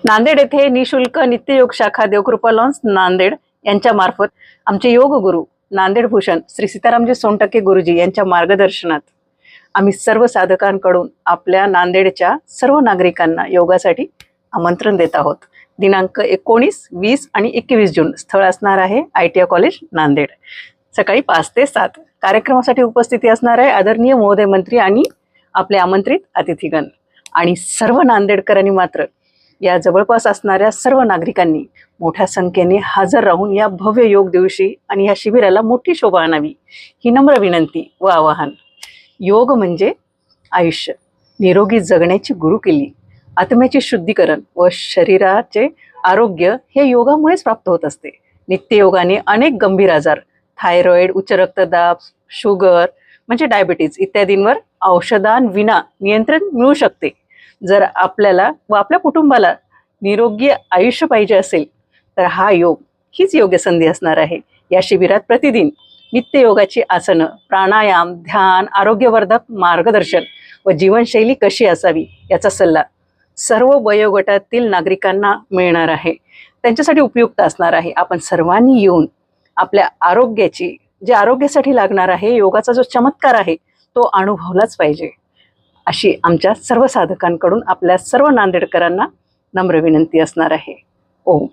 नांदेड येथे निशुल्क नित्ययोग शाखा देवकृपा लॉन्स नांदेड यांच्या मार्फत आमचे योग गुरु नांदेड भूषण श्री सीतारामजी सोनटक्के गुरुजी यांच्या मार्गदर्शनात आम्ही सर्व साधकांकडून आपल्या नांदेडच्या सर्व नागरिकांना योगासाठी आमंत्रण देत आहोत। दिनांक 19, 20 आणि 21 जून स्थळ असणार आहे ITI कॉलेज नांदेड। सकाळी 5 ते 7 कार्यक्रमासाठी उपस्थिती असणार आहे आदरणीय महोदय मंत्री आणि आपले आमंत्रित अतिथीगण। आणि सर्व नांदेडकरांनी मात्र या जवळपास असणाऱ्या सर्व नागरिकांनी मोठ्या संख्येने हजर राहून या भव्य योग दिवशी आणि या शिबिराला मोठी शोभा आणावी ही नम्र विनंती व आवाहन। योग म्हणजे आयुष्य निरोगी जगण्याची गुरुकिल्ली, आत्म्याचे शुद्धीकरण व शरीराचे आरोग्य हे योगामुळेच प्राप्त होत असते। नित्ययोगाने अनेक गंभीर आजार, थायरॉइड, उच्च रक्तदाब, शुगर म्हणजे डायबिटीज इत्यादींवर औषधांविना नियंत्रण मिळू शकते। जर आपल्याला व आपल्या कुटुंबाला निरोगी आयुष्य पाहिजे असेल तर हा योग हीच योग्य संधी असणार आहे। या शिबिरात प्रतिदिन नित्ययोगाची आसनं, प्राणायाम, ध्यान, आरोग्यवर्धक मार्गदर्शन व जीवनशैली कशी असावी याचा सल्ला सर्व वयोगटातील नागरिकांना मिळणार आहे, त्यांच्यासाठी उपयुक्त असणार आहे। आपण सर्वांनी येऊन आपल्या आरोग्याची जे आरोग्यासाठी लागणार आहे योगाचा जो चमत्कार आहे तो अनुभवलाच पाहिजे अशी आमच्या सर्व साधकांकडून आपल्या सर्व नांदेडकरांना नम्र विनंती असणार आहे। ओम।